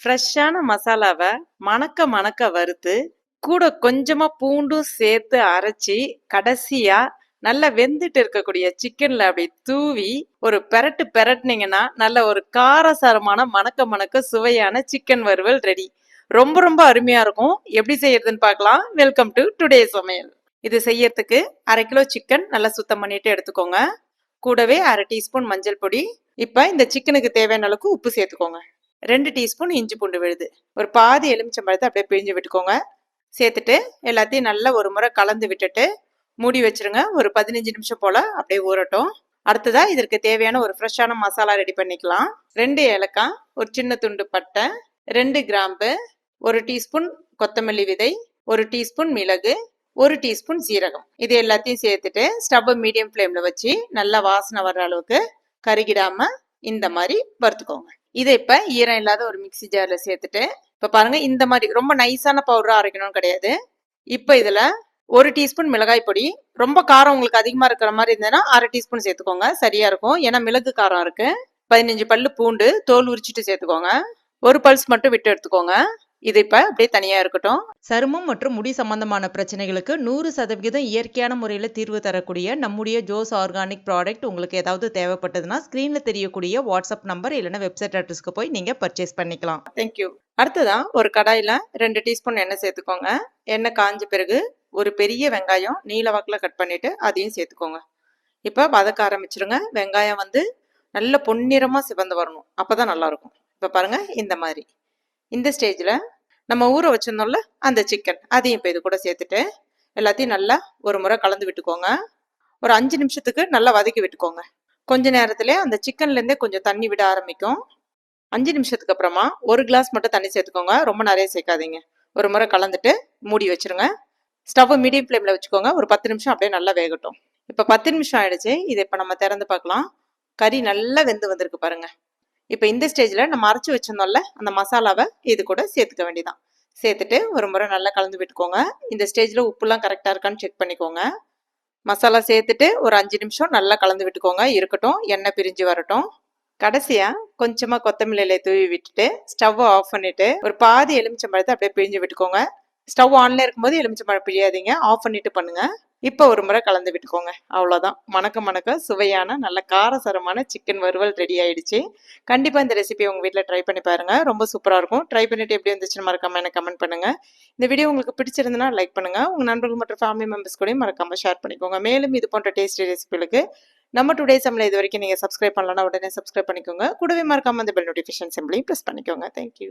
ஃப்ரெஷ்ஷான மசாலாவ மணக்க மணக்க வறுத்து, கூட கொஞ்சமா பூண்டும் சேர்த்து அரைச்சி, கடைசியா நல்லா வெந்துட்டு இருக்கக்கூடிய சிக்கன்ல அப்படி தூவி, ஒரு பெரட்டு பெரட்டுனீங்கன்னா, நல்ல ஒரு காரசாரமான மணக்க மணக்க சுவையான சிக்கன் வறுவல் ரெடி. ரொம்ப ரொம்ப அருமையா இருக்கும். எப்படி செய்யறதுன்னு பார்க்கலாம். வெல்கம் டு டுடே சமையல். இது செய்யறதுக்கு 1/2 கிலோ சிக்கன் நல்லா சுத்தம் பண்ணிட்டு எடுத்துக்கோங்க. கூடவே 1/2 டீஸ்பூன் மஞ்சள் பொடி. இப்ப இந்த சிக்கனுக்கு தேவையான அளவுக்கு உப்பு சேர்த்துக்கோங்க. 2 டீஸ்பூன் இஞ்சி பூண்டு விழுது. ஒரு பாதி எலுமிச்சம்பழத்தை அப்படியே பிழிஞ்சு விட்டுக்கோங்க. சேர்த்துட்டு எல்லாத்தையும் நல்லா ஒரு முறை கலந்து விட்டுட்டு மூடி வச்சிருங்க. ஒரு 15 நிமிஷம் போல அப்படியே ஊறட்டும். அடுத்ததா இதற்கு தேவையான ஒரு ஃப்ரெஷ்ஷான மசாலா ரெடி பண்ணிக்கலாம். 2 ஏலக்காய், ஒரு சின்ன துண்டு பட்டை, 2 கிராம்பு, 1 டீஸ்பூன் கொத்தமல்லி விதை, 1 டீஸ்பூன் மிளகு, 1 டீஸ்பூன் சீரகம். இது எல்லாத்தையும் சேர்த்துட்டு ஸ்டவ் மீடியம் ஃப்ளேம்ல வச்சு நல்லா வாசனை வர்ற அளவுக்கு கருகிடாம இந்த மாதிரி வறுத்துக்கோங்க. இதை இப்ப ஈரம் இல்லாத ஒரு மிக்சி ஜார்ல சேர்த்துட்டு இப்ப பாருங்க இந்த மாதிரி ரொம்ப நைஸான பவுடரா அரைக்கணும்னு கிடையாது. இப்ப இதுல 1 டீஸ்பூன் மிளகாய் பொடி. ரொம்ப காரம் உங்களுக்கு அதிகமா இருக்கிற மாதிரி இருந்ததுன்னா 1/2 டீஸ்பூன் சேர்த்துக்கோங்க, சரியா இருக்கும். ஏன்னா மிளகு காரம் இருக்கு. 15 பல்லு பூண்டு தோல் உரிச்சிட்டு சேர்த்துக்கோங்க. ஒரு பல்ஸ் மட்டும் விட்டு எடுத்துக்கோங்க. இது இப்ப அப்படியே தனியா இருக்கட்டும். சருமம் மற்றும் முடி சம்பந்தமான பிரச்சனைகளுக்கு 100% இயற்கையான முறையில் தீர்வு தரக்கூடிய நம்முடைய ஜோஸ் ஆர்கானிக் ப்ராடக்ட் உங்களுக்கு ஏதாவது தேவைப்பட்டதுன்னா ஸ்க்ரீனில் தெரியக்கூடிய வாட்ஸ்அப் நம்பர் இல்லைன்னா வெப்சைட் அட்ரஸ்க்கு போய் நீங்கள் பர்ச்சேஸ் பண்ணிக்கலாம். தேங்க்யூ. அடுத்ததான் ஒரு கடாயில் 2 டீஸ்பூன் எண்ணெய் சேர்த்துக்கோங்க. எண்ணெய் காஞ்ச பிறகு ஒரு பெரிய வெங்காயம் நீல வாக்கில் கட் பண்ணிட்டு அதையும் சேர்த்துக்கோங்க. இப்போ வதக்க ஆரம்பிச்சிருங்க. வெங்காயம் நல்ல பொன்னிறமாக சிவந்து வரணும், அப்போதான் நல்லா இருக்கும். இப்போ பாருங்க இந்த மாதிரி. இந்த ஸ்டேஜில் நம்ம ஊற வச்சிருந்தோம்ல அந்த சிக்கன் அதையும் இப்போ இது கூட சேர்த்துட்டு எல்லாத்தையும் நல்லா ஒரு முறை கலந்து விட்டுக்கோங்க. ஒரு 5 நிமிஷத்துக்கு நல்லா வதக்கி விட்டுக்கோங்க. கொஞ்ச நேரத்திலே அந்த சிக்கன்லேருந்தே கொஞ்சம் தண்ணி விட ஆரம்பிக்கும். 5 நிமிஷத்துக்கு அப்புறமா 1 கிளாஸ் மட்டும் தண்ணி சேர்த்துக்கோங்க, ரொம்ப நிறைய சேர்க்காதீங்க. ஒரு முறை கலந்துட்டு மூடி வச்சிருங்க. ஸ்டவ் மீடியம் ஃப்ளேமில் வச்சுக்கோங்க. ஒரு 10 நிமிஷம் அப்படியே நல்லா வேகட்டும். இப்போ 10 நிமிஷம் ஆயிடுச்சு. இதை இப்போ நம்ம திறந்து பார்க்கலாம். கறி நல்லா வெந்து வந்திருக்கு பாருங்க. இப்போ இந்த ஸ்டேஜில் நம்ம அரைச்சி வச்சிருந்தோம்ல அந்த மசாலாவை இது கூட சேர்த்துக்க வேண்டியதான். சேர்த்துட்டு ஒரு முறை நல்லா கலந்து விட்டுக்கோங்க. இந்த ஸ்டேஜில் உப்புலாம் கரெக்டாக இருக்கான்னு செக் பண்ணிக்கோங்க. மசாலா சேர்த்துட்டு ஒரு 5 நிமிஷம் நல்லா கலந்து விட்டுக்கோங்க. இருக்கட்டும், எண்ணெய் பிரிஞ்சு வரட்டும். கடைசியாக கொஞ்சமாக கொத்தமல்லி இலையை தூவி விட்டுட்டு ஸ்டவ் ஆஃப் பண்ணிவிட்டு ஒரு பாதி எலுமிச்சம்பழத்தை அப்படியே பிழிஞ்சு விட்டுக்கோங்க. ஸ்டவ் ஆன்ல இருக்கும்போது எலுமிச்சம்பழம் பிழியாதீங்க, ஆஃப் பண்ணிட்டு பண்ணுங்க. இப்போ ஒரு முறை கலந்து விட்டுக்கோங்க. அவ்வளோதான். மணக்க மணக்க சுவையான நல்ல காரசாரமான சிக்கன் வறுவல் ரெடி ஆயிடுச்சு. கண்டிப்பாக இந்த ரெசிபி உங்கள் வீட்டில் ட்ரை பண்ணி பாருங்க, ரொம்ப சூப்பராக இருக்கும். ட்ரை பண்ணிட்டு எப்படி இருந்துச்சுன்னு மறக்காம எனக்கு கமெண்ட் பண்ணுங்க. இந்த வீடியோ உங்களுக்கு பிடிச்சிருந்ததுன்னா லைக் பண்ணுங்க. உங்கள் நண்பர்கள் மற்றும் ஃபேமிலி மெம்பர்ஸ் கூட மறக்காம ஷேர் பண்ணிக்கோங்க. மேலும் இது போன்ற டேஸ்டி ரெசிபிகளுக்கு நம்ம டுடே சமையல் இது வரைக்கும் நீங்கள் சப்ஸ்கிரைப் பண்ணலன்னா உடனே சப்ஸ்கிரைப் பண்ணிக்கோங்க. கூடவே மறக்காம அந்த பெல் நோட்டிஃபிகேஷன் சிம்பிளையும் ப்ரெஸ் பண்ணிக்கோங்க. தேங்க்யூ.